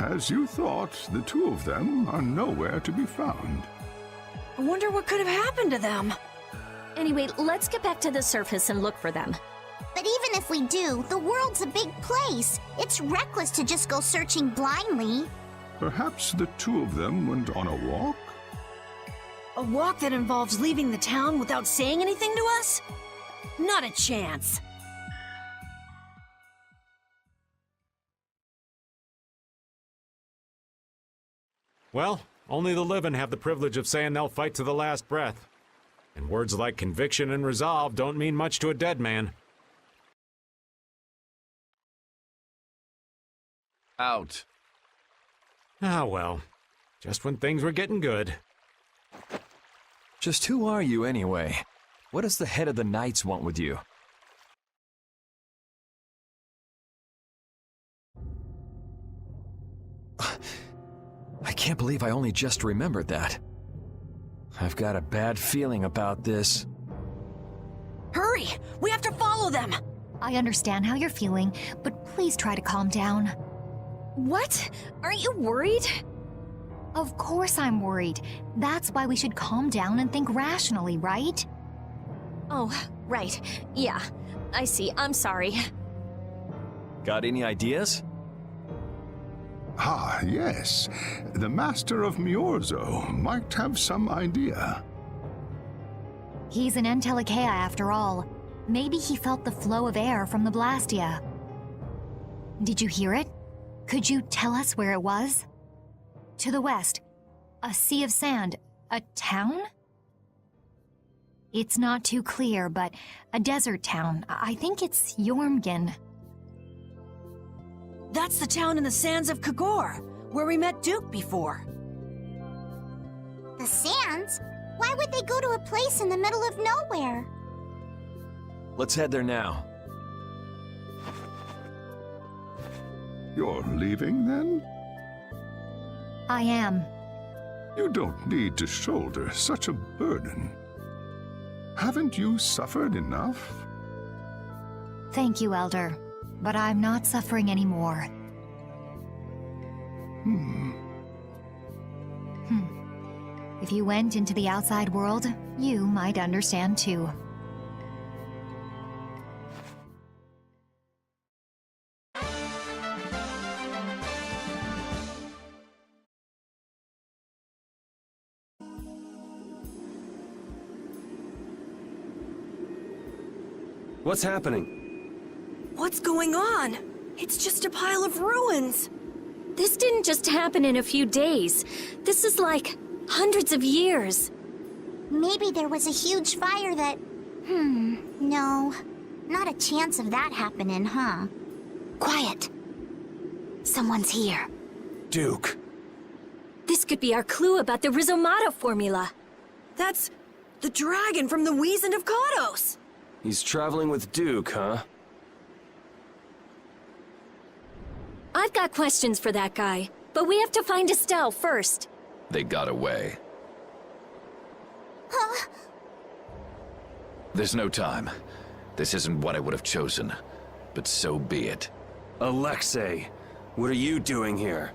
as you thought, the two of them are nowhere to be found. I wonder what could have happened to them. Anyway, let's get back to the surface and look for them. But even if we do, the world's a big place. It's reckless to just go searching blindly. Perhaps the two of them went on a walk? A walk that involves leaving the town without saying anything to us? Not a chance. Well, only the living have the privilege of saying they'll fight to the last breath. And words like conviction and resolve don't mean much to a dead man. Out. Ah, well. Just when things were getting good. Just who are you, anyway? What does the head of the Knights want with you? I can't believe I only just remembered that. I've got a bad feeling about this. Hurry! We have to follow them! I understand how you're feeling, but please try to calm down. What? Aren't you worried? Of course I'm worried. That's why we should calm down and think rationally, right? Oh, right. Yeah, I see. I'm sorry. Got any ideas? Ah, yes. The Master of Miorzo might have some idea. He's an Entelekea after all. Maybe he felt the flow of air from the Blastia. Did you hear it? Could you tell us where it was? To the west. A sea of sand. A town? It's not too clear, but a desert town. I think it's Jormungand. That's the town in the sands of Kagor, where we met Duke before. The sands? Why would they go to a place in the middle of nowhere? Let's head there now. You're leaving, then? I am. You don't need to shoulder such a burden. Haven't you suffered enough? Thank you, Elder. But I'm not suffering anymore. If you went into the outside world, you might understand too. What's happening? What's going on? It's just a pile of ruins. This didn't just happen in a few days. This is like hundreds of years. Maybe there was a huge fire that... no. Not a chance of that happening, huh? Quiet. Someone's here. Duke. This could be our clue about the Rizomata formula. That's the dragon from the Wizened of Kodos. He's traveling with Duke, huh? I've got questions for that guy, but we have to find Estelle first. They got away. Huh? There's no time. This isn't what I would have chosen, but so be it. Alexei, what are you doing here?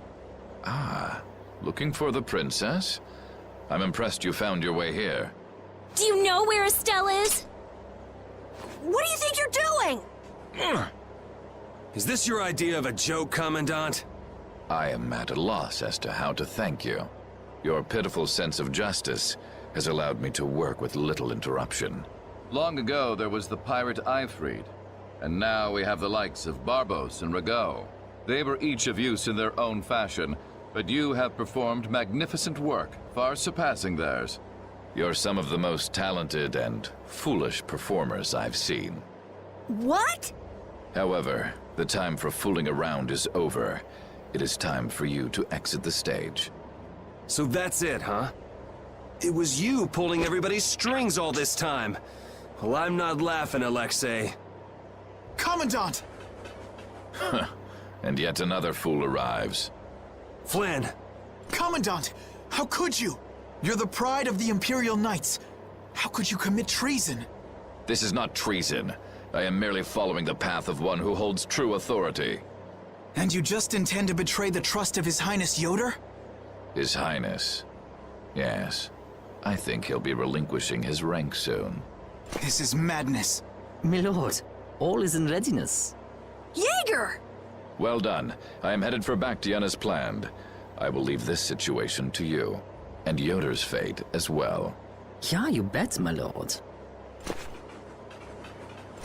Ah, looking for the princess? I'm impressed you found your way here. Do you know where Estelle is? What do you think you're doing? Is this your idea of a joke, Commandant? I am at a loss as to how to thank you. Your pitiful sense of justice has allowed me to work with little interruption. Long ago, there was the pirate Eifried, and now we have the likes of Barbos and Rago. They were each of use in their own fashion, but you have performed magnificent work, far surpassing theirs. You're some of the most talented and foolish performers I've seen. What? However, the time for fooling around is over. It is time for you to exit the stage. So that's it, huh? It was you pulling everybody's strings all this time. Well, I'm not laughing, Alexei. Commandant! And yet another fool arrives. Flynn! Commandant! How could you? You're the pride of the Imperial Knights. How could you commit treason? This is not treason. I am merely following the path of one who holds true authority. And you just intend to betray the trust of His Highness Yoder? His Highness. Yes. I think he'll be relinquishing his rank soon. This is madness. Milord, all is in readiness. Jaeger! Well done. I am headed for Bactian as planned. I will leave this situation to you. And Yoder's fate as well. Yeah, you bet, my lord.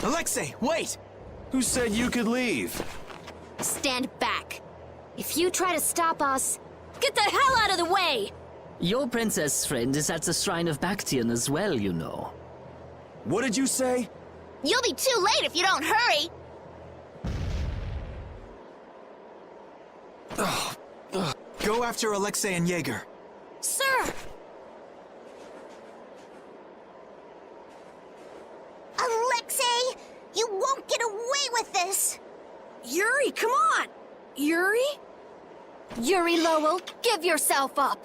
Alexei, wait! Who said you could leave? Stand back. If you try to stop us, get the hell out of the way! Your princess friend is at the Shrine of Bactian as well, you know. What did you say? You'll be too late if you don't hurry! Go after Alexei and Jaeger. Sir! Alexei! You won't get away with this! Yuri, come on! Yuri? Yuri Lowell, give yourself up!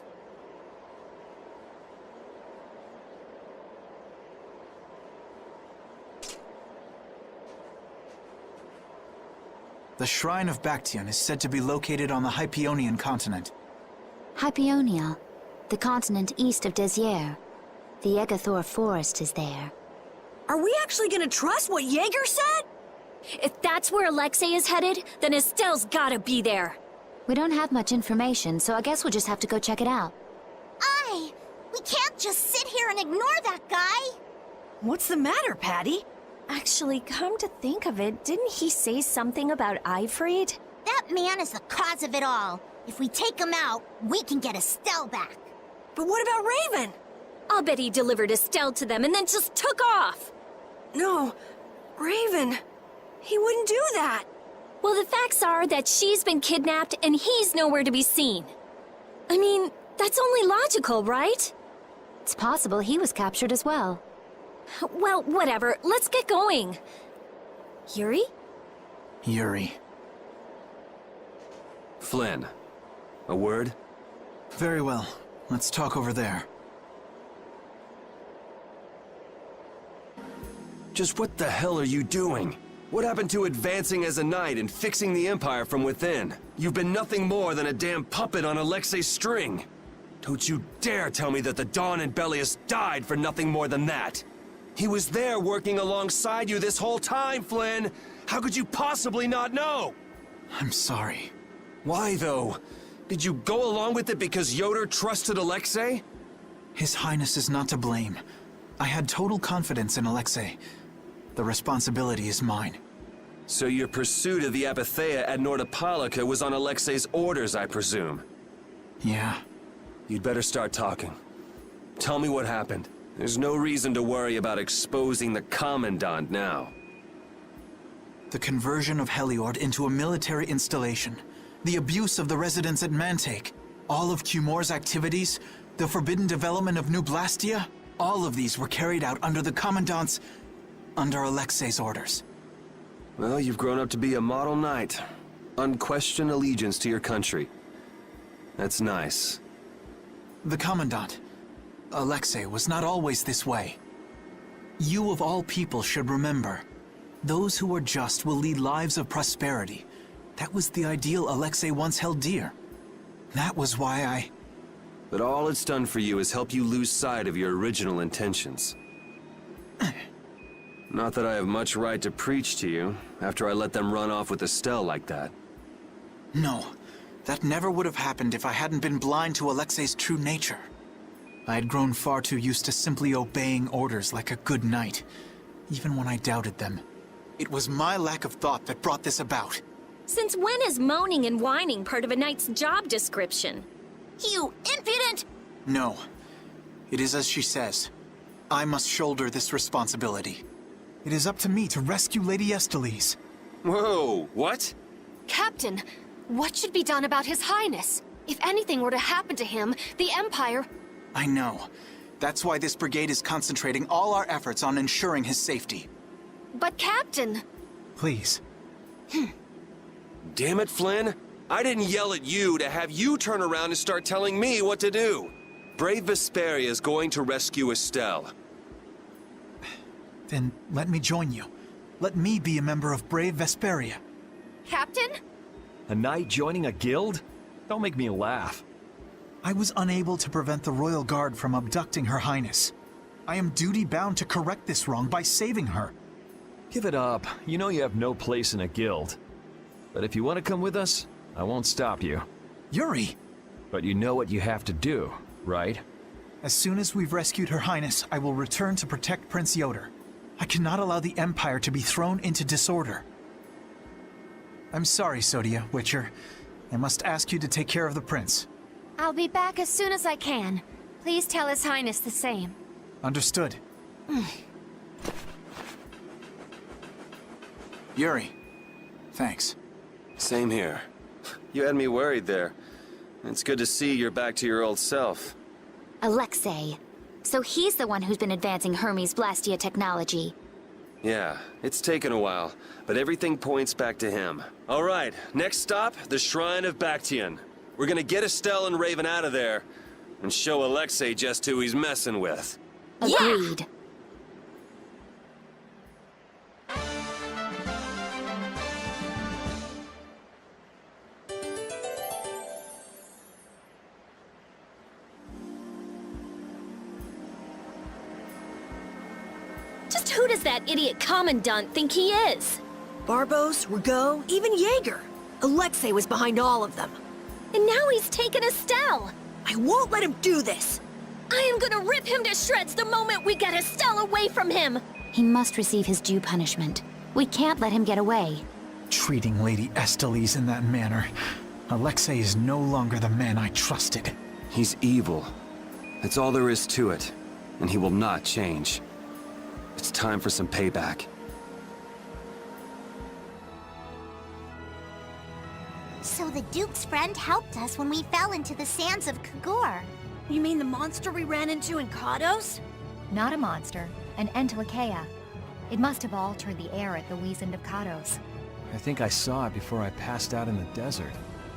The Shrine of Bactian is said to be located on the Hypionian continent. Hypionia, the continent east of Desier. The Egathor forest is there. Are we actually gonna trust what Jaeger said? If that's where Alexei is headed, then Estelle's gotta be there. We don't have much information, so I guess we'll just have to go check it out. We can't just sit here and ignore that guy! What's the matter, Patty? Actually, come to think of it, didn't he say something about Eifried? That man is the cause of it all. If we take him out, we can get Estelle back. But what about Raven? I'll bet he delivered Estelle to them and then just took off! No, Raven. He wouldn't do that. Well, the facts are that she's been kidnapped and he's nowhere to be seen. I mean, that's only logical, right? It's possible he was captured as well. Well, whatever. Let's get going. Yuri? Yuri. Flynn. A word? Very well. Let's talk over there. Just what the hell are you doing? What happened to advancing as a knight and fixing the Empire from within? You've been nothing more than a damn puppet on Alexei's string. Don't you dare tell me that the Dawn and Bellius died for nothing more than that. He was there working alongside you this whole time, Flynn! How could you possibly not know? I'm sorry. Why, though? Did you go along with it because Yoder trusted Alexei? His Highness is not to blame. I had total confidence in Alexei. The responsibility is mine. So your pursuit of the Apatheia at Nordapalika was on Alexei's orders, I presume? Yeah. You'd better start talking. Tell me what happened. There's no reason to worry about exposing the Commandant now. The conversion of Heliord into a military installation, the abuse of the residents at Mantake, all of Cumor's activities, the forbidden development of New Blastia, all of these were carried out under the Commandant's... under Alexei's orders. Well, you've grown up to be a model knight. Unquestioned allegiance to your country. That's nice. The Commandant, Alexei, was not always this way. You of all people should remember, those who are just will lead lives of prosperity. That was the ideal Alexei once held dear. That was why I... But all it's done for you is help you lose sight of your original intentions. Not that I have much right to preach to you, after I let them run off with Estelle like that. No, that never would have happened if I hadn't been blind to Alexei's true nature. I had grown far too used to simply obeying orders like a good knight, even when I doubted them. It was my lack of thought that brought this about. Since when is moaning and whining part of a knight's job description? You impudent! No. It is as she says. I must shoulder this responsibility. It is up to me to rescue Lady Estellise. Whoa, what? Captain, what should be done about His Highness? If anything were to happen to him, the Empire... I know. That's why this brigade is concentrating all our efforts on ensuring his safety. But Captain... Please. Damn it, Flynn. I didn't yell at you to have you turn around and start telling me what to do. Brave Vesperia is going to rescue Estelle. Then let me join you. Let me be a member of Brave Vesperia. Captain? A knight joining a guild? Don't make me laugh. I was unable to prevent the Royal Guard from abducting Her Highness. I am duty-bound to correct this wrong by saving her. Give it up. You know you have no place in a guild. But if you want to come with us, I won't stop you. Yuri! But you know what you have to do, right? As soon as we've rescued Her Highness, I will return to protect Prince Yoder. I cannot allow the Empire to be thrown into disorder. I'm sorry, Sodia, Witcher. I must ask you to take care of the prince. I'll be back as soon as I can. Please tell His Highness the same. Understood. Yuri, thanks. Same here. You had me worried there. It's good to see you're back to your old self. Alexei. So he's the one who's been advancing Hermes Blastia technology. Yeah, it's taken a while, but everything points back to him. All right, next stop, the Shrine of Bactian. We're gonna get Estelle and Raven out of there, and show Alexei just who he's messing with. Agreed. Just who does that idiot commandant think he is? Barbos, Rigaud, even Jaeger. Alexei was behind all of them. And now he's taken Estelle. I won't let him do this. I am gonna rip him to shreds the moment we get Estelle away from him. He must receive his due punishment. We can't let him get away. Treating Lady Estellise in that manner. Alexei is no longer the man I trusted. He's evil. That's all there is to it, and he will not change. It's time for some payback. So the Duke's friend helped us when we fell into the sands of Kagor. You mean the monster we ran into in Kados? Not a monster, an Entelekea. It must have altered the air at the Wiesent of Kados. I think I saw it before I passed out in the desert.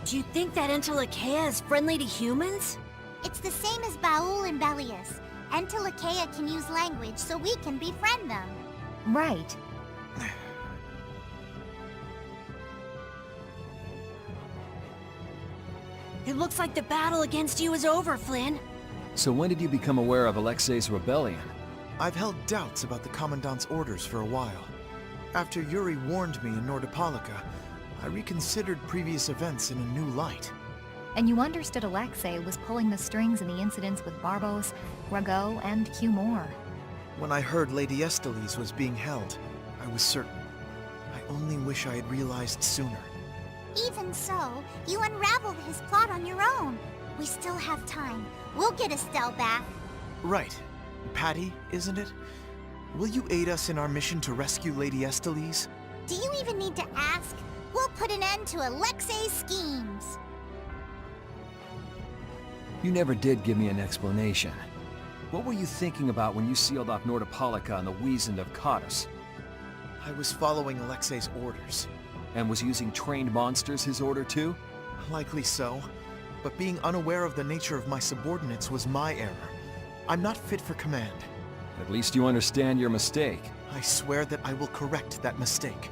Do you think that Entelekea is friendly to humans? It's the same as Baul and Belius. Entelekea can use language, so we can befriend them. Right. It looks like the battle against you is over, Flynn. So when did you become aware of Alexei's rebellion? I've held doubts about the Commandant's orders for a while. After Yuri warned me in Nordopolica, I reconsidered previous events in a new light. And you understood Alexei was pulling the strings in the incidents with Barbos, Rigaud, and Cumore. When I heard Lady Estellise was being held, I was certain. I only wish I had realized sooner. Even so, you unraveled his plot on your own. We still have time. We'll get Estelle back. Right. Patty, isn't it? Will you aid us in our mission to rescue Lady Estellise? Do you even need to ask? We'll put an end to Alexei's schemes. You never did give me an explanation. What were you thinking about when you sealed off Nordopolica and the Wiesent of Kados? I was following Alexei's orders. And was using trained monsters his order too? Likely so. But being unaware of the nature of my subordinates was my error. I'm not fit for command. At least you understand your mistake. I swear that I will correct that mistake.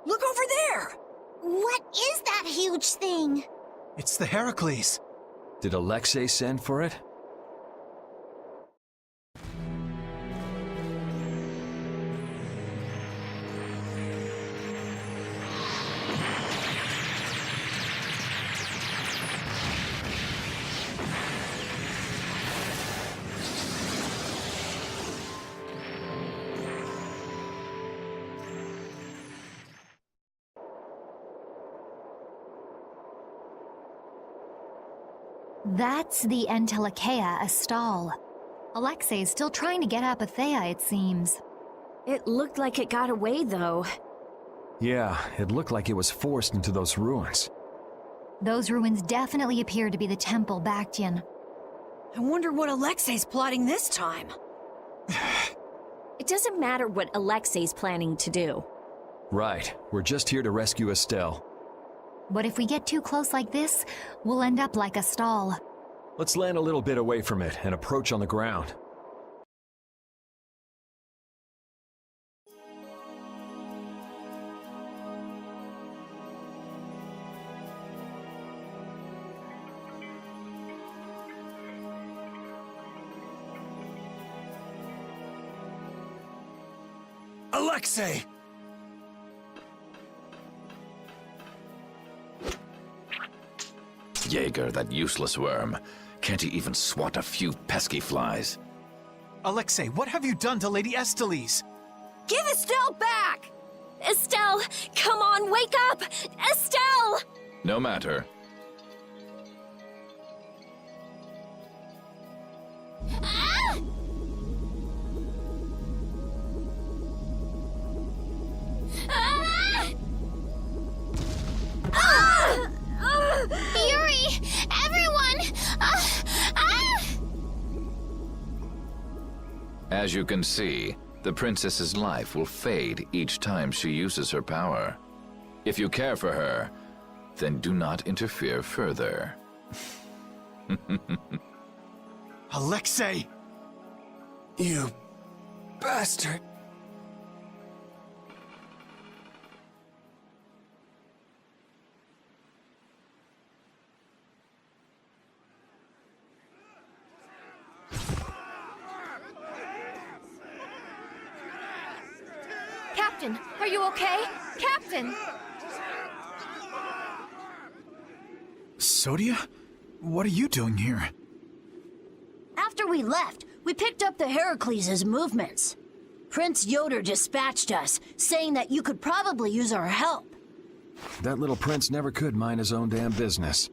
Look over there! What is that huge thing? It's the Heracles. Did Alexei send for it? That's the Entelekea Estelle. Alexei's still trying to get Apathea, it seems. It looked like it got away, though. Yeah, it looked like it was forced into those ruins. Those ruins definitely appear to be the Temple Bactian. I wonder what Alexei's plotting this time. It doesn't matter what Alexei's planning to do. Right, we're just here to rescue Estelle. But if we get too close like this, we'll end up like a stall. Let's land a little bit away from it and approach on the ground. Alexei! Jaeger, that useless worm. Can't he even swat a few pesky flies? Alexei, what have you done to Lady Estellise? Give Estelle back! Estelle, come on, wake up! Estelle! No matter. Ah! Ah! Ah! Yuri! Everyone! As you can see, the princess's life will fade each time she uses her power. If you care for her, then do not interfere further. Alexei! You bastard! Captain, are you okay? Captain! Sodia? What are you doing here? After we left, we picked up the Heracles' movements. Prince Yoder dispatched us, saying that you could probably use our help. That little prince never could mind his own damn business.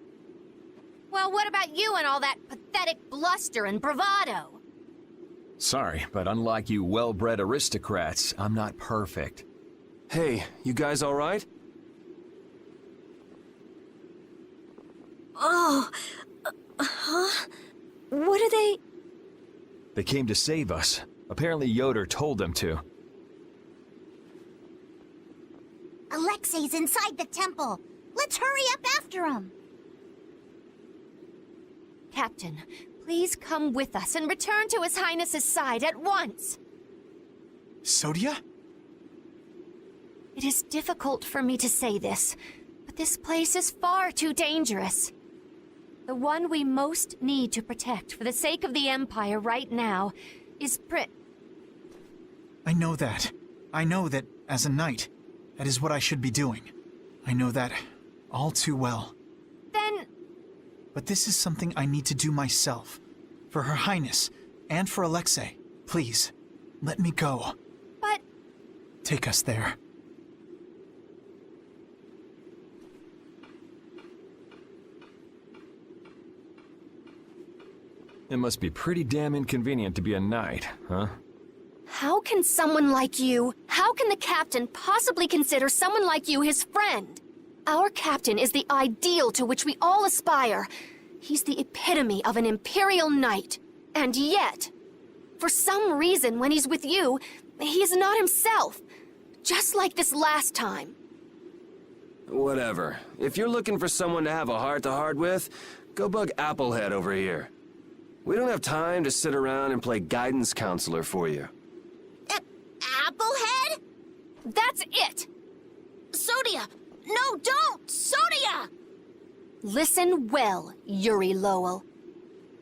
Well, what about you and all that pathetic bluster and bravado? Sorry, but unlike you well-bred aristocrats, I'm not perfect. Hey, you guys alright? Oh, huh? What are they? They came to save us. Apparently Yoder told them to. Alexei's inside the temple. Let's hurry up after him. Captain, please come with us and return to His Highness's side at once. Sodia? It is difficult for me to say this, but this place is far too dangerous. The one we most need to protect for the sake of the Empire right now is I know that. I know that, as a knight, that is what I should be doing. I know that all too well. Then... But this is something I need to do myself. For Her Highness, and for Alexei. Please, let me go. But... Take us there. It must be pretty damn inconvenient to be a knight, huh? How can someone like you, how can the captain possibly consider someone like you his friend? Our captain is the ideal to which we all aspire. He's the epitome of an imperial knight. And yet, for some reason when he's with you, he is not himself. Just like this last time. Whatever. If you're looking for someone to have a heart-to-heart with, go bug Applehead over here. We don't have time to sit around and play guidance counselor for you. Applehead? That's it! Sodia! No, don't! Sodia! Listen well, Yuri Lowell.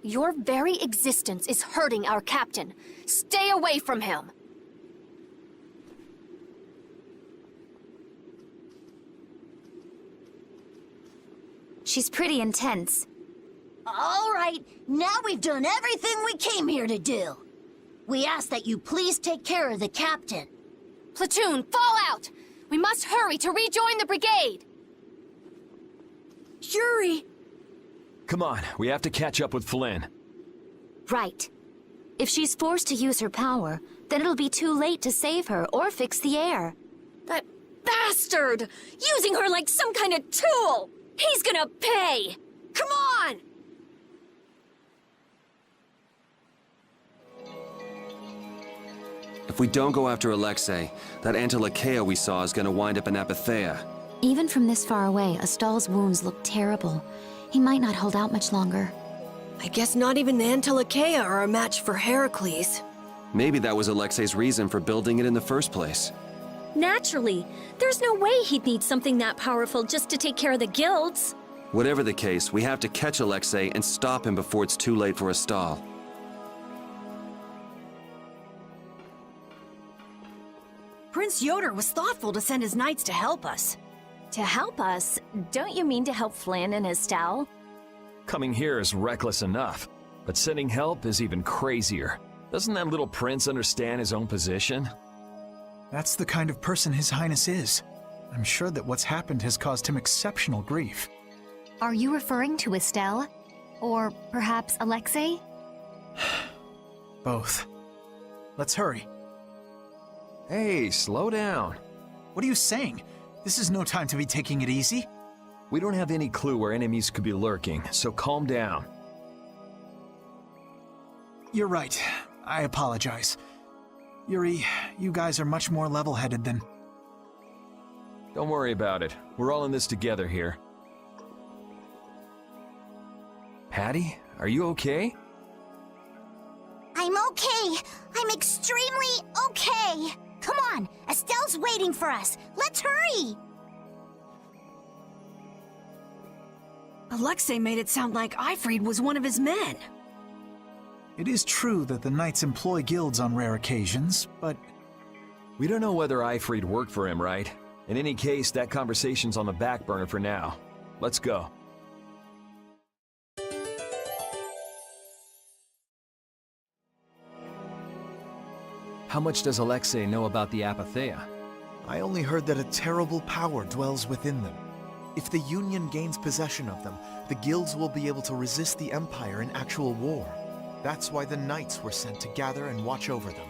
Your very existence is hurting our captain. Stay away from him. She's pretty intense. All right, now we've done everything we came here to do. We ask that you please take care of the captain. Platoon, fall out! We must hurry to rejoin the brigade! Yuri! Come on, we have to catch up with Flynn. Right. If she's forced to use her power, then it'll be too late to save her or fix the air. That bastard! Using her like some kind of tool! He's gonna pay! Come on! If we don't go after Alexei, that Antilocheia we saw is gonna wind up in Apatheia. Even from this far away, Astal's wounds look terrible. He might not hold out much longer. I guess not even the Antilocheia are a match for Heracles. Maybe that was Alexei's reason for building it in the first place. Naturally. There's no way he'd need something that powerful just to take care of the guilds. Whatever the case, we have to catch Alexei and stop him before it's too late for Astal. Prince Yoder was thoughtful to send his knights to help us. To help us? Don't you mean to help Flynn and Estelle? Coming here is reckless enough, but sending help is even crazier. Doesn't that little prince understand his own position? That's the kind of person His Highness is. I'm sure that what's happened has caused him exceptional grief. Are you referring to Estelle? Or perhaps Alexei? Both. Let's hurry. Hey, slow down. What are you saying? This is no time to be taking it easy. We don't have any clue where enemies could be lurking, so calm down. You're right. I apologize. Yuri, you guys are much more level-headed than... Don't worry about it. We're all in this together here. Patty, are you okay? I'm okay. I'm extremely okay. Come on, Estelle's waiting for us. Let's hurry. Alexei made it sound like Ifrid was one of his men. It is true that the knights employ guilds on rare occasions, but... We don't know whether Ifrid worked for him, right? In any case, that conversation's on the back burner for now. Let's go. How much does Alexei know about the Apatheia? I only heard that a terrible power dwells within them. If the Union gains possession of them, the guilds will be able to resist the Empire in actual war. That's why the knights were sent to gather and watch over them.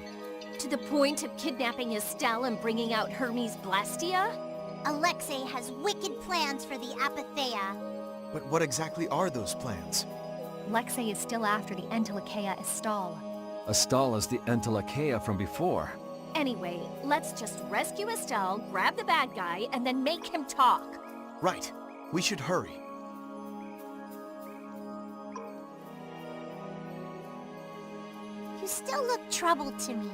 To the point of kidnapping Estelle and bringing out Hermes Blastia? Alexei has wicked plans for the Apatheia. But what exactly are those plans? Alexei is still after the Entelecheia Estelle. Estelle is the Entelecheia from before. Anyway, let's just rescue Estelle, grab the bad guy, and then make him talk. Right. We should hurry. You still look troubled to me.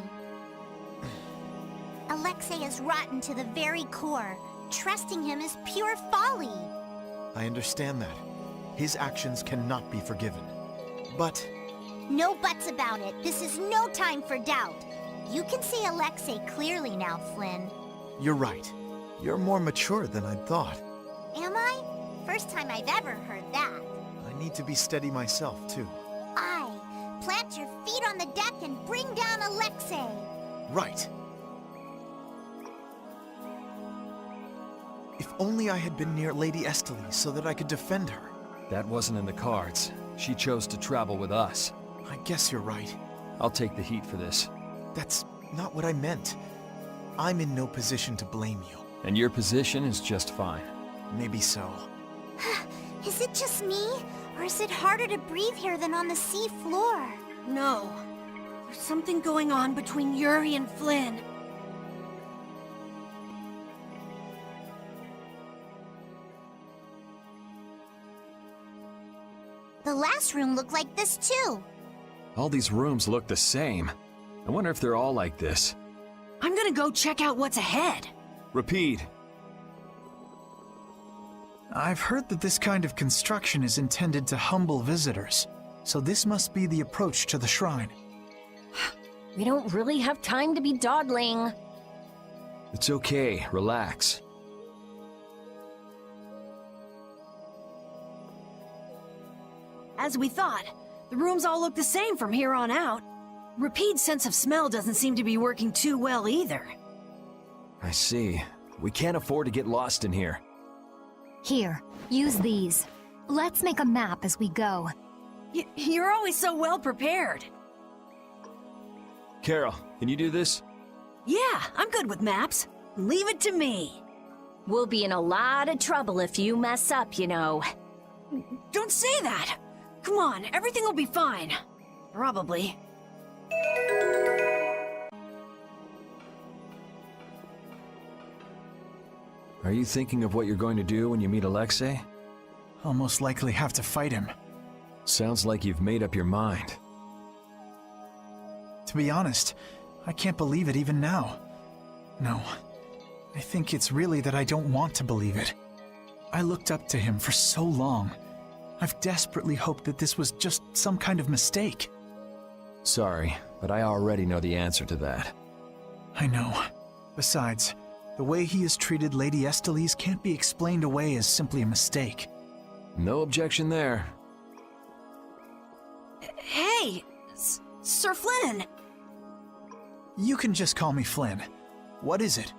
Alexei is rotten to the very core. Trusting him is pure folly. I understand that. His actions cannot be forgiven. But... No buts about it. This is no time for doubt. You can see Alexei clearly now, Flynn. You're right. You're more mature than I'd thought. Am I? First time I've ever heard that. I need to be steady myself, too. Plant your feet on the deck and bring down Alexei. Right. If only I had been near Lady Estelle so that I could defend her. That wasn't in the cards. She chose to travel with us. I guess you're right. I'll take the heat for this. That's not what I meant. I'm in no position to blame you. And your position is just fine. Maybe so. Is it just me? Or is it harder to breathe here than on the sea floor? No. There's something going on between Yuri and Flynn. The last room looked like this too. All these rooms look the same. I wonder if they're all like this. I'm gonna go check out what's ahead. Repeat. I've heard that this kind of construction is intended to humble visitors, so this must be the approach to the shrine. We don't really have time to be dawdling. It's okay, relax. As we thought, the rooms all look the same from here on out. Repeat's sense of smell doesn't seem to be working too well either. I see. We can't afford to get lost in here. Here, use these. Let's make a map as we go. You're always so well prepared. Carol, can you do this? Yeah, I'm good with maps. Leave it to me. We'll be in a lot of trouble if you mess up, you know. Don't say that. Come on, everything will be fine. Probably. Are you thinking of what you're going to do when you meet Alexei? I'll most likely have to fight him. Sounds like you've made up your mind. To be honest, I can't believe it even now. No, I think it's really that I don't want to believe it. I looked up to him for so long. I've desperately hoped that this was just some kind of mistake. Sorry, but I already know the answer to that. I know. Besides, the way he has treated Lady Estellise can't be explained away as simply a mistake. No objection there. Hey, Sir Flynn! You can just call me Flynn. What is it?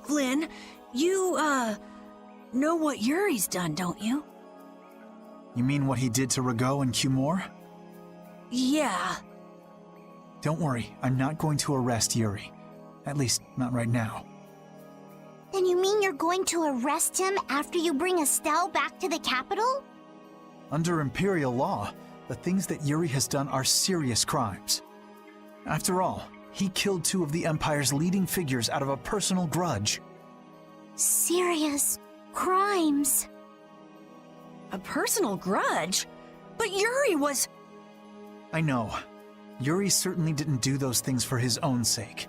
Flynn, you, know what Yuri's done, don't you? You mean what he did to Rago and Cumore? Yeah. Don't worry, I'm not going to arrest Yuri. At least, not right now. Then you mean you're going to arrest him after you bring Estelle back to the capital? Under Imperial law, the things that Yuri has done are serious crimes. After all, he killed 2 of the Empire's leading figures out of a personal grudge. Serious crimes. A personal grudge? But Yuri was... I know. Yuri certainly didn't do those things for his own sake.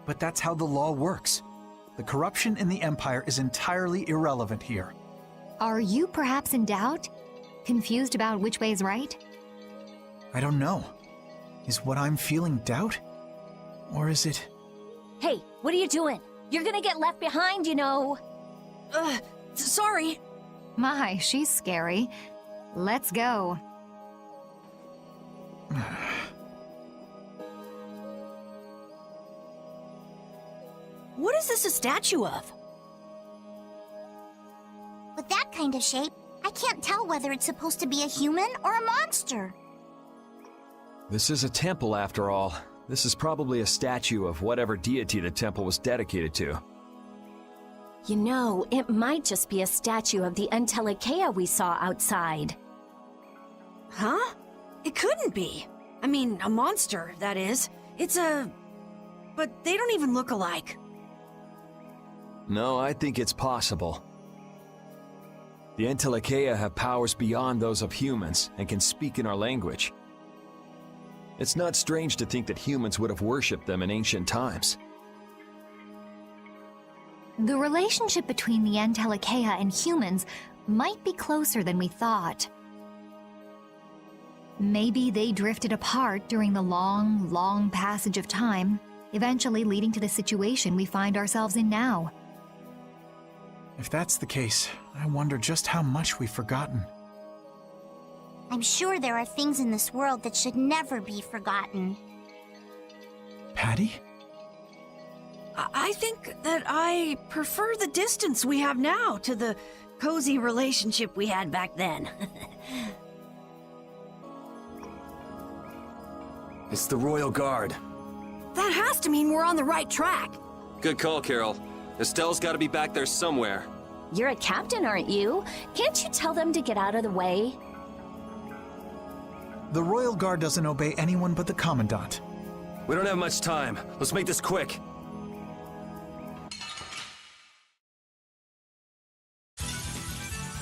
But that's how the law works. The corruption in the Empire is entirely irrelevant here. Are you perhaps in doubt? Confused about which way's right? I don't know. Is what I'm feeling doubt? Or is it... Hey, what are you doing? You're gonna get left behind, you know. Sorry. My, she's scary. Let's go. What is this a statue of? With that kind of shape, I can't tell whether it's supposed to be a human or a monster. This is a temple, after all. This is probably a statue of whatever deity the temple was dedicated to. You know, it might just be a statue of the Entelekea we saw outside. Huh? It couldn't be. I mean, a monster, that is. It's a... But they don't even look alike. No, I think it's possible. The Entelekea have powers beyond those of humans and can speak in our language. It's not strange to think that humans would have worshipped them in ancient times. The relationship between the Entelekea and humans might be closer than we thought. Maybe they drifted apart during the long passage of time, eventually leading to the situation we find ourselves in now. If that's the case, I wonder just how much we've forgotten. I'm sure there are things in this world that should never be forgotten. Patty? I think that I prefer the distance we have now to the cozy relationship we had back then. It's the Royal Guard. That has to mean we're on the right track. Good call, Carol. Estelle's gotta be back there somewhere. You're a captain, aren't you? Can't you tell them to get out of the way? The Royal Guard doesn't obey anyone but the Commandant. We don't have much time. Let's make this quick.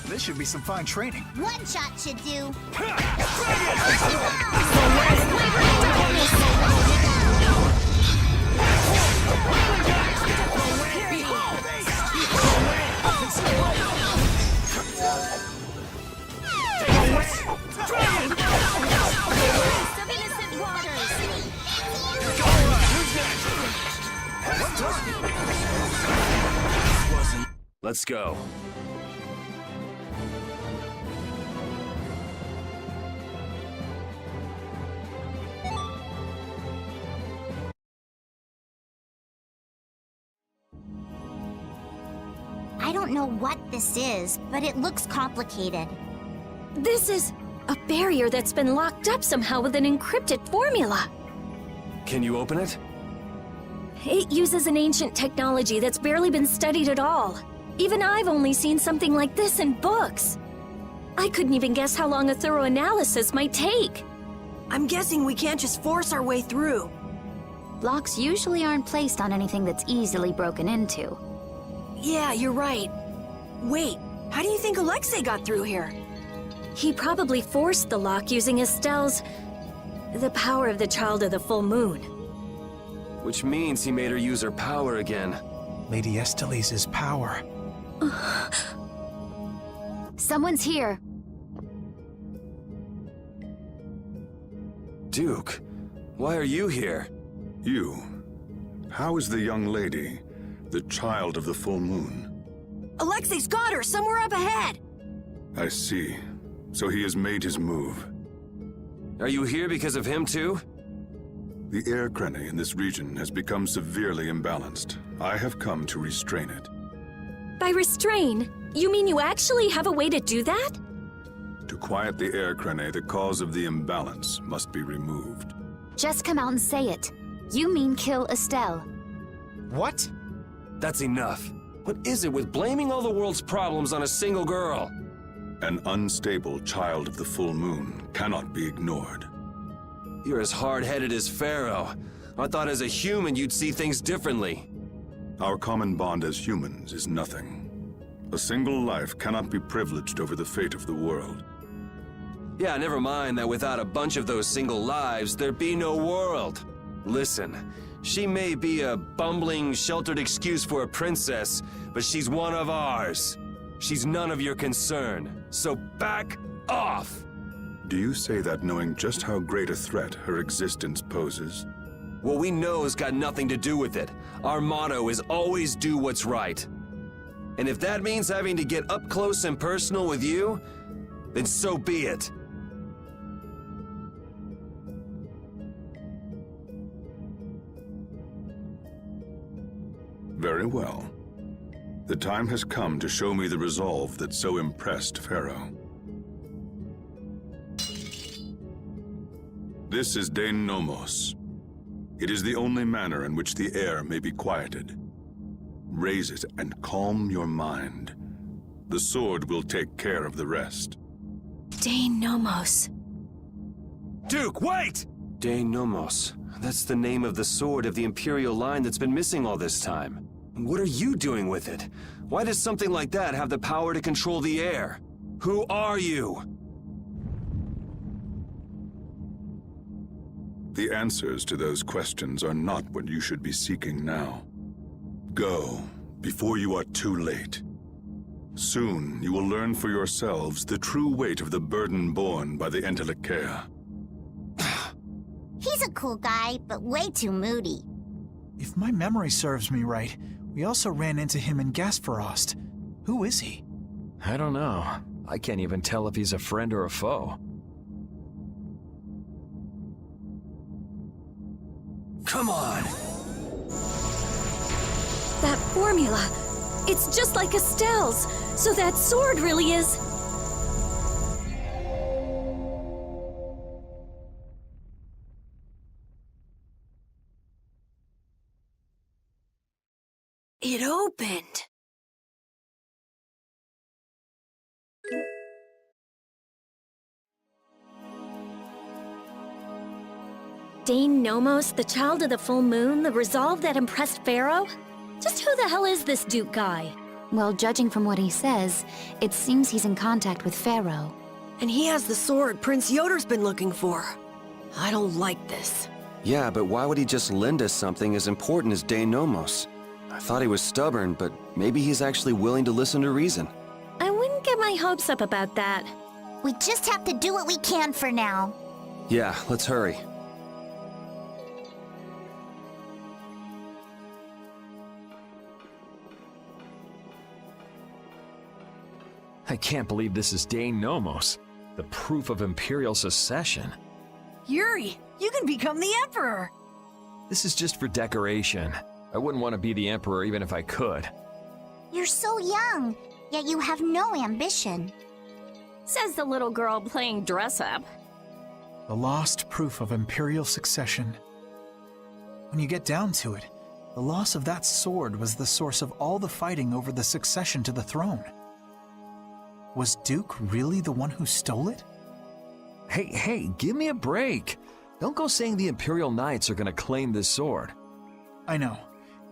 This should be some fine training. One shot should do. Let's go. I don't know what this is, but it looks complicated. This is a barrier that's been locked up somehow with an encrypted formula. Can you open it? It uses an ancient technology that's barely been studied at all. Even I've only seen something like this in books. I couldn't even guess how long a thorough analysis might take. I'm guessing we can't just force our way through. Locks usually aren't placed on anything that's easily broken into. Yeah, you're right. Wait, how do you think Alexei got through here? He probably forced the lock using Estelle's... the power of the Child of the Full Moon. Which means he made her use her power again. Lady Estellise's power. Someone's here. Duke, why are you here? You. How is the young lady, the child of the full moon? Alexei's got her somewhere up ahead! I see. So he has made his move. Are you here because of him too? The air krene in this region has become severely imbalanced. I have come to restrain it. By restrain, you mean you actually have a way to do that? To quiet the air krene, the cause of the imbalance must be removed. Just come out and say it. You mean kill Estelle. What? That's enough. What is it with blaming all the world's problems on a single girl? An unstable child of the full moon cannot be ignored. You're as hard-headed as Pharaoh. I thought as a human you'd see things differently. Our common bond as humans is nothing. A single life cannot be privileged over the fate of the world. Yeah, never mind that without a bunch of those single lives, there'd be no world. Listen, she may be a bumbling, sheltered excuse for a princess, but she's one of ours. She's none of your concern, so back off! Do you say that knowing just how great a threat her existence poses? What we know has got nothing to do with it. Our motto is always do what's right. And if that means having to get up close and personal with you, then so be it. Very well. The time has come to show me the resolve that so impressed Pharaoh. This is Dane Nomos. It is the only manner in which the air may be quieted. Raise it and calm your mind. The sword will take care of the rest. Dane Nomos. Duke, wait! Dane Nomos. That's the name of the sword of the Imperial line that's been missing all this time. What are you doing with it? Why does something like that have the power to control the air? Who are you? The answers to those questions are not what you should be seeking now. Go, before you are too late. Soon you will learn for yourselves the true weight of the burden borne by the Entelekea. He's a cool guy, but way too moody. If my memory serves me right, we also ran into him in Gasperost. Who is he? I don't know. I can't even tell if he's a friend or a foe. Come on! That formula, it's just like Estelle's, so that sword really is... It opened. Dane Nomos, the child of the full moon, the resolve that impressed Pharaoh? Just who the hell is this Duke guy? Well, judging from what he says, it seems he's in contact with Pharaoh. And he has the sword Prince Yoder's been looking for. I don't like this. Yeah, but why would he just lend us something as important as Dane Nomos? I thought he was stubborn, but maybe he's actually willing to listen to reason. I wouldn't get my hopes up about that. We just have to do what we can for now. Yeah, let's hurry. I can't believe this is Dane Nomos, the proof of Imperial secession. Yuri, you can become the Emperor! This is just for decoration. I wouldn't want to be the Emperor even if I could. You're so young, yet you have no ambition. Says the little girl playing dress-up. The lost proof of Imperial succession. When you get down to it, the loss of that sword was the source of all the fighting over the succession to the throne. Was Duke really the one who stole it? Hey, give me a break. Don't go saying the Imperial Knights are gonna claim this sword. I know.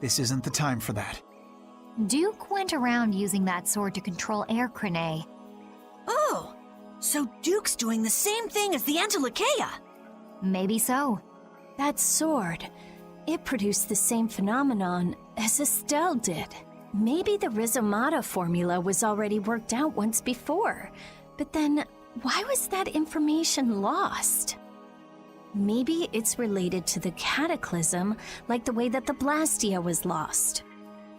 This isn't the time for that. Duke went around using that sword to control air krene. Oh, so Duke's doing the same thing as the Entelekea. Maybe so. That sword, it produced the same phenomenon as Estelle did. Maybe the Rizomata formula was already worked out once before. But then, why was that information lost? Maybe it's related to the cataclysm, like the way that the Blastia was lost.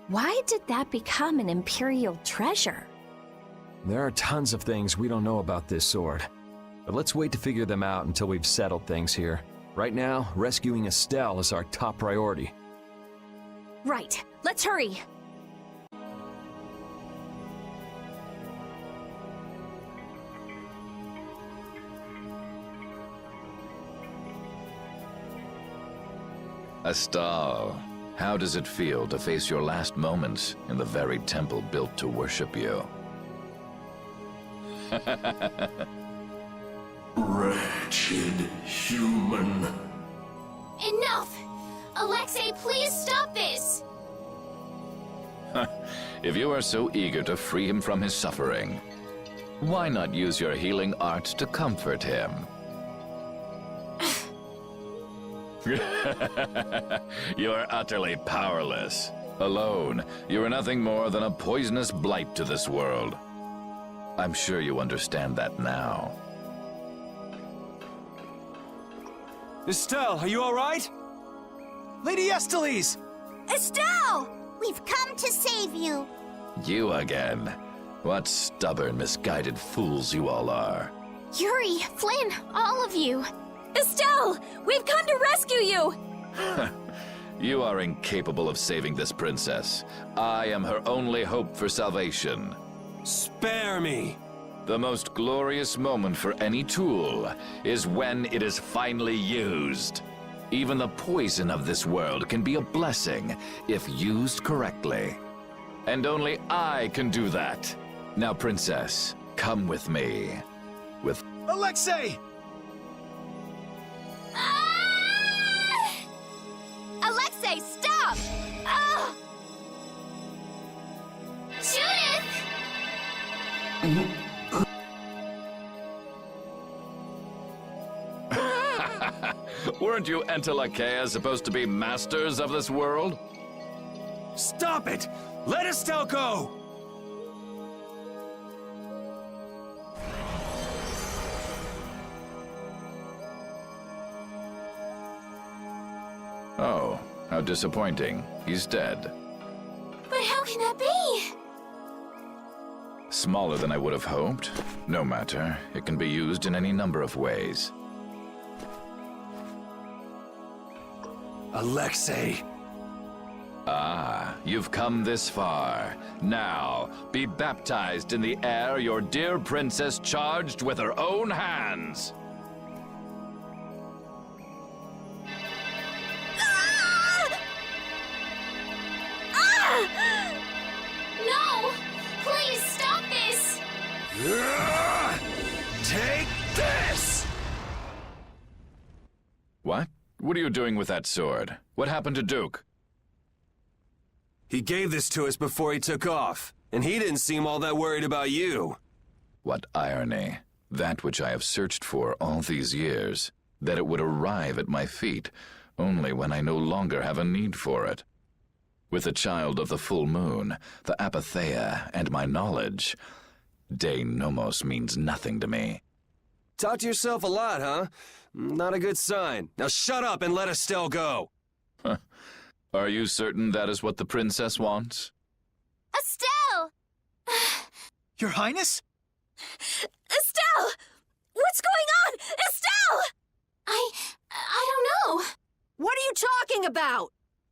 Why did that become an Imperial treasure? There are tons of things we don't know about this sword. But let's wait to figure them out until we've settled things here. Right now, rescuing Estelle is our top priority. Right, let's hurry! Estelle, how does it feel to face your last moments in the very temple built to worship you? Wretched human. Enough! Alexei, please stop this! If you are so eager to free him from his suffering, why not use your healing arts to comfort him? You are utterly powerless. Alone, you are nothing more than a poisonous blight to this world. I'm sure you understand that now. Estelle, are you all right? Lady Estellise! Estelle! We've come to save you. You again. What stubborn, misguided fools you all are. Yuri, Flynn, all of you. Estelle! We've come to rescue you! You are incapable of saving this princess. I am her only hope for salvation. Spare me! The most glorious moment for any tool is when it is finally used. Even the poison of this world can be a blessing if used correctly. And only I can do that. Now, princess, come with me. With Alexei! Ah! Alexei, stop! Ah! Judith! Weren't you Entelakea supposed to be masters of this world? Stop it! Let Estelle go! Oh, how disappointing. He's dead. But how can that be? Smaller than I would have hoped. No matter. It can be used in any number of ways. Alexei! Ah, you've come this far. Now, be baptized in the air your dear princess charged with her own hands. No! Please stop this! Take this! What? What are you doing with that sword? What happened to Duke? He gave this to us before he took off, and he didn't seem all that worried about you. What irony. That which I have searched for all these years, that it would arrive at my feet only when I no longer have a need for it. With the child of the full moon, the Apatheia, and my knowledge, De Nomos means nothing to me. Talk to yourself a lot, huh? Not a good sign. Now shut up and let Estelle go. Are you certain that is what the princess wants? Estelle! Your Highness? Estelle! What's going on? Estelle! I don't know. What are you talking about?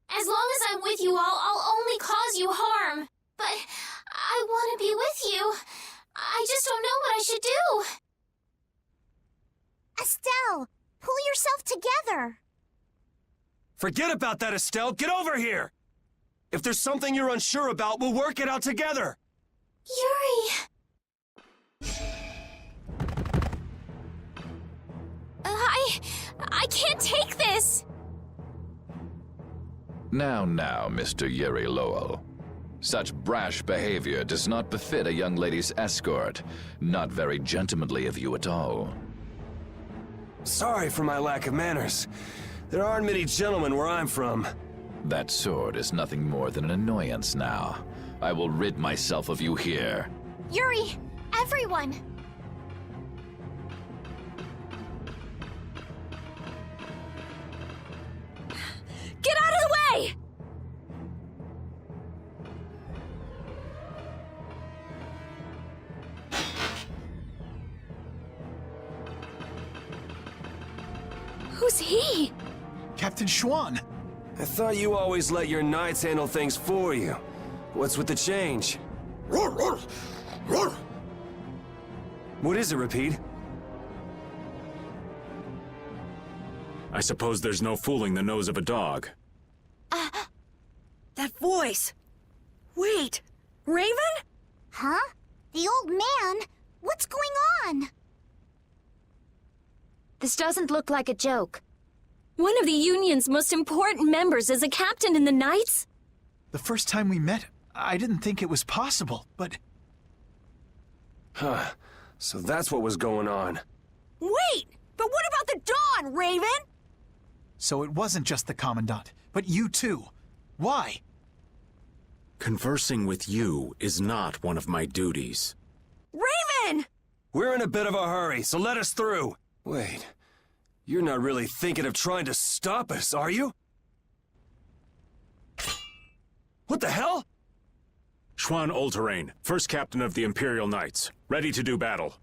As long as I'm with you all, I'll only cause you harm. But I want to be with you. I just don't know what I should do. Estelle, pull yourself together. Forget about that, Estelle. Get over here! If there's something you're unsure about, we'll work it out together. Yuri! I can't take this! Now, Mr. Yuri Lowell. Such brash behavior does not befit a young lady's escort. Not very gentlemanly of you at all. Sorry for my lack of manners. There aren't many gentlemen where I'm from. That sword is nothing more than an annoyance now. I will rid myself of you here. Yuri! Everyone! Who's he? Captain Schwan. I thought you always let your knights handle things for you. What's with the change? What is it, Repeat? I suppose there's no fooling the nose of a dog. That voice. Wait, Raven? Huh? The old man? What's going on? This doesn't look like a joke. One of the Union's most important members is a captain in the Knights? The first time we met, I didn't think it was possible, but... Huh. So that's what was going on. Wait, but what about the Dawn, Raven? So it wasn't just the Commandant, but you too. Why? Conversing with you is not one of my duties. Raven! We're in a bit of a hurry, so let us through. Wait, you're not really thinking of trying to stop us, are you? What the hell? Schwan Olterain, first captain of the Imperial Knights, ready to do battle.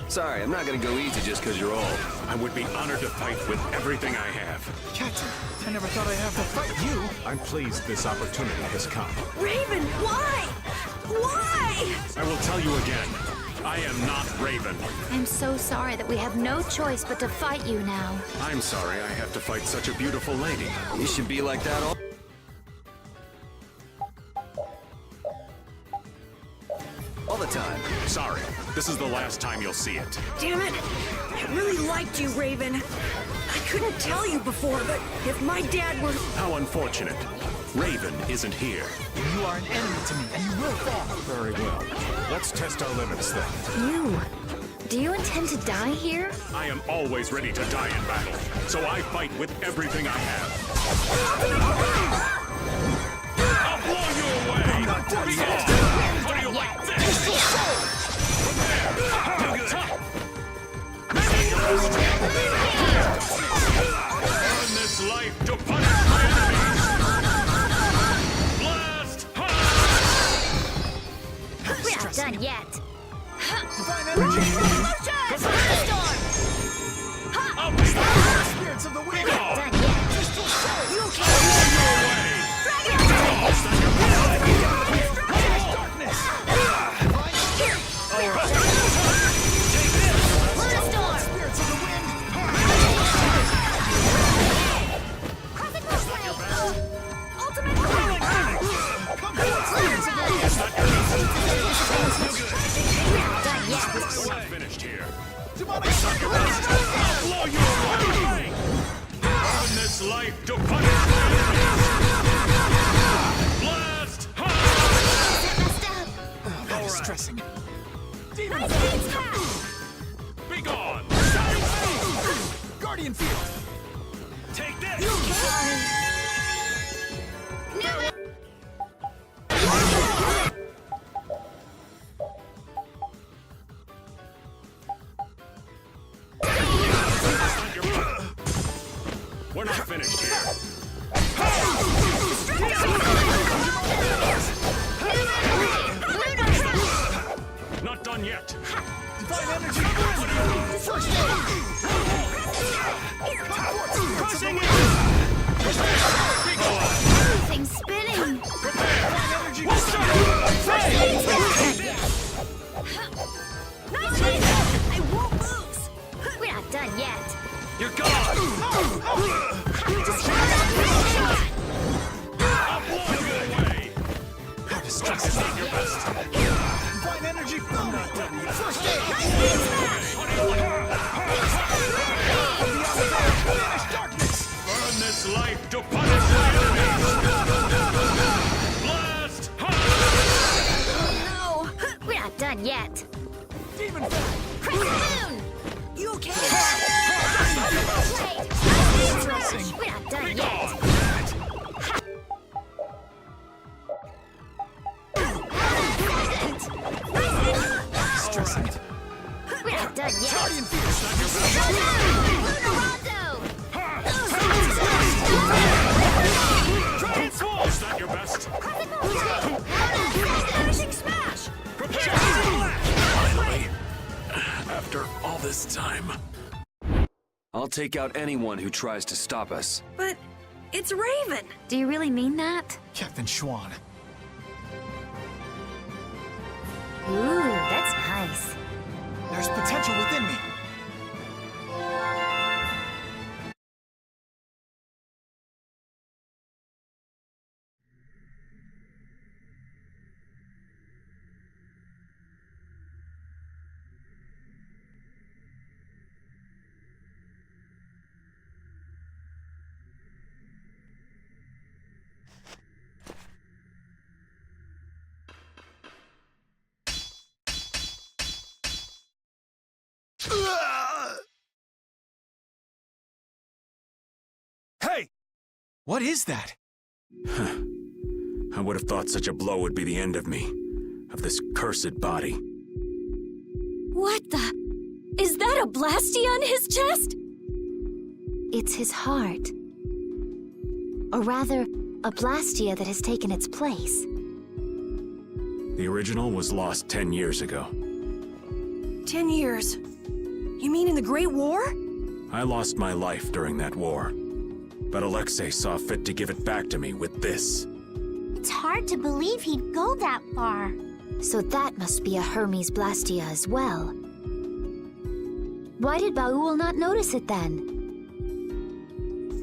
Sorry, I'm not gonna go easy just because you're old. I would be honored to fight with everything I have. Captain, I never thought I'd have to fight you. I'm pleased this opportunity has come. Raven, why? Why? I will tell you again, I am not Raven. I'm so sorry that we have no choice but to fight you now. I'm sorry I have to fight such a beautiful lady. You should be like that all the time. Sorry, this is the last time you'll see it. Damn it! I really liked you, Raven. I couldn't tell you before, but if my dad were... How unfortunate. Raven isn't here. You are an enemy to me, and you will fall. Very well. Let's test our limits then. You? Do you intend to die here? I am always ready to die in battle, so I fight with everything I have. I'll blow you away! I'm not done yet. How do you like this? Earn this life to punish my enemies! Blast! We're not done yet. Divine energy! Storm! Spirits of the wind! Not done yet. You can't Darkness! Spirits of the wind! Ultimate Power! Come on, spirits of the wind! Done yet. We're not finished here. Demonic I'll blow you away! Earn this life to punish my enemies! Blast! That is stressing. Demon Be gone! Guardian Field! Take this! We're not finished here. Not done yet. Divine energy! First aid! Crushing it! Be gone! Thing's spinning. Divine energy! I won't lose! We're not done yet. You're gone! I'll blow you away! How This distressing. is not your best. Divine energy! I'm not done yet. First aid! Banish darkness! Burn this life to punish my enemies! Blast! No! We're not done yet. Demon Fang! Moon! You can't! Stressing. We're not done Be yet. gone! Stressing. We're not done yet. Guardian Field! Is that your best? Finishing smash! Prepare! take out anyone who tries to stop us. But it's Raven. Do you really mean that? Captain Schwann. Ooh, that's nice. There's potential within me. Hey! What is that? I would have thought such a blow would be the end of me. Of this cursed body. What the? Is that a Blastia on his chest? It's his heart. Or rather, a Blastia that has taken its place. The original was lost 10 years ago. 10 years? You mean in the Great War? I lost my life during that war. But Alexei saw fit to give it back to me with this. It's hard to believe he'd go that far. So that must be a Hermes Blastia as well. Why did Baul not notice it then?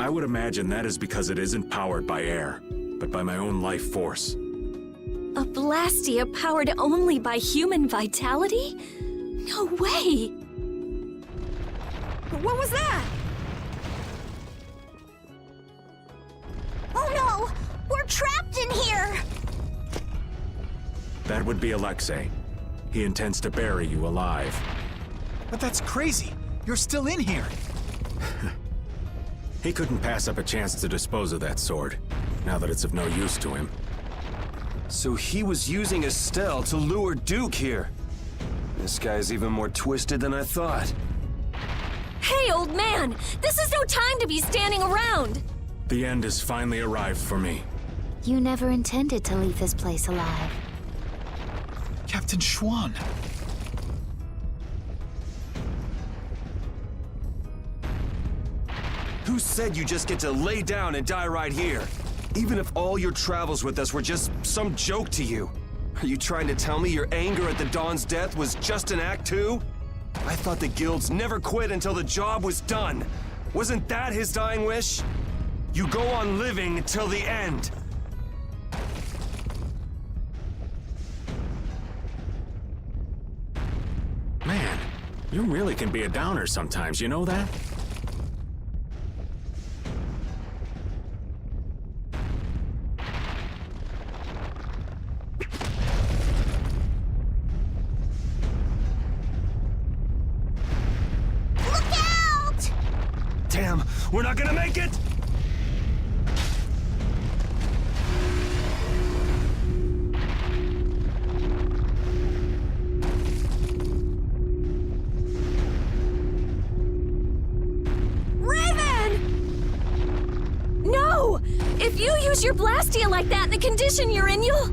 I would imagine that is because it isn't powered by air, but by my own life force. A Blastia powered only by human vitality? No way! What was that? Oh no! We're trapped in here! That would be Alexei. He intends to bury you alive. But that's crazy. You're still in here. He couldn't pass up a chance to dispose of that sword, now that it's of no use to him. So he was using Estelle to lure Duke here. This guy's even more twisted than I thought. Hey, old man! This is no time to be standing around! The end has finally arrived for me. You never intended to leave this place alive. Captain Schwann. Who said you just get to lay down and die right here? Even if all your travels with us were just some joke to you. Are you trying to tell me your anger at the Dawn's death was just an act too? I thought the guilds never quit until the job was done. Wasn't that his dying wish? You go on living until the end. Man, you really can be a downer sometimes, you know that? Look out! Damn, we're not gonna make it! If you use your Blastia like that in the condition you're in, you'll...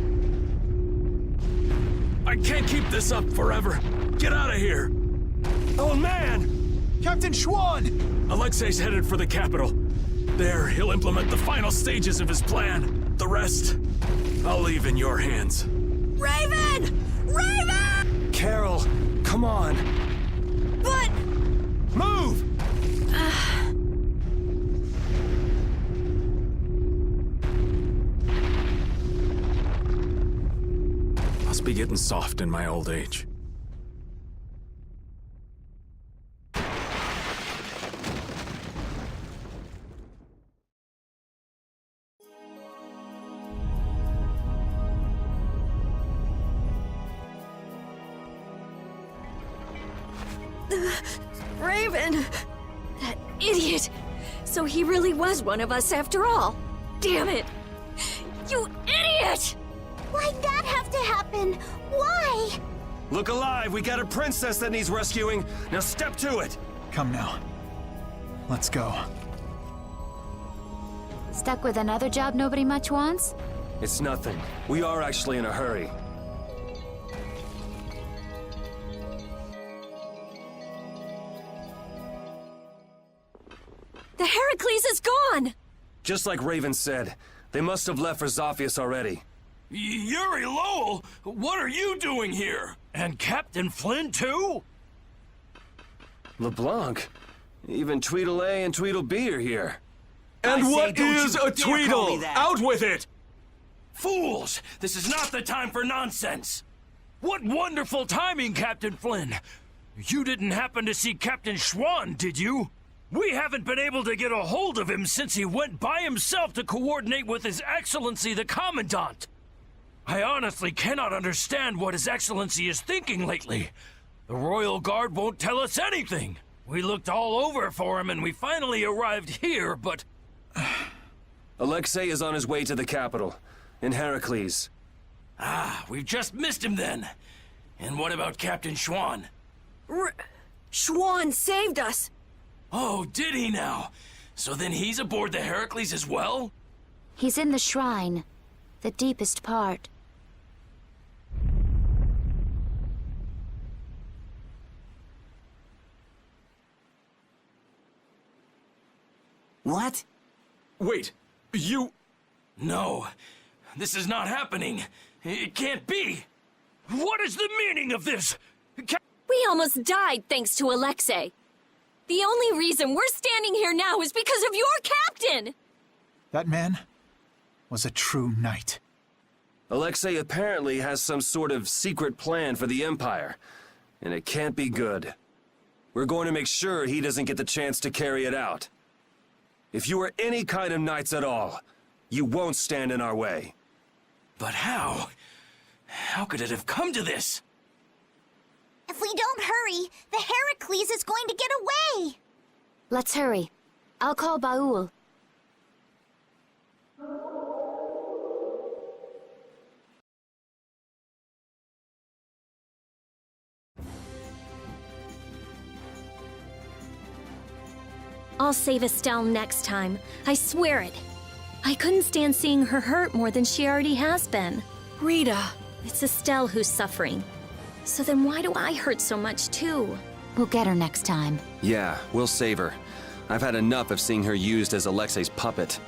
I can't keep this up forever. Get out of here. Oh, man! Captain Schwann! Alexei's headed for the capital. There, he'll implement the final stages of his plan. The rest, I'll leave in your hands. Raven! Raven! Carol, come on. But... Move! Must be getting soft in my old age. Raven! That idiot! So he really was one of us after all. Damn it! You idiot! Why'd that have to happen? Why? Look alive, we got a princess that needs rescuing. Now step to it. Come now. Let's go. Stuck with another job nobody much wants? It's nothing. We are actually in a hurry. Heracles is gone! Just like Raven said, they must have left for Zophius already. Yuri Lowell, what are you doing here? And Captain Flynn too? LeBlanc, even Tweedle A and Tweedle B are here. And what is a Tweedle? Out with it! Fools! This is not the time for nonsense! What wonderful timing, Captain Flynn! You didn't happen to see Captain Schwann, did you? We haven't been able to get a hold of him since he went by himself to coordinate with His Excellency the Commandant. I honestly cannot understand what His Excellency is thinking lately. The Royal Guard won't tell us anything. We looked all over for him and we finally arrived here, but... Alexei is on his way to the capital, in Heracles. Ah, we've just missed him then. And what about Captain Schwann? Schwann saved us! Oh, did he now? So then he's aboard the Heracles as well? He's in the shrine, the deepest part. What? Wait, you... No, this is not happening. It can't be. What is the meaning of this? We almost died thanks to Alexei. The only reason we're standing here now is because of your captain! That man was a true knight. Alexei apparently has some sort of secret plan for the Empire, and it can't be good. We're going to make sure he doesn't get the chance to carry it out. If you are any kind of knights at all, you won't stand in our way. But how? How could it have come to this? If we don't hurry, the Heracles is going to get away! Let's hurry. I'll call Baul. I'll save Estelle next time. I swear it. I couldn't stand seeing her hurt more than she already has been. Rita! It's Estelle who's suffering. So then why do I hurt so much too? We'll get her next time. Yeah, we'll save her. I've had enough of seeing her used as Alexei's puppet.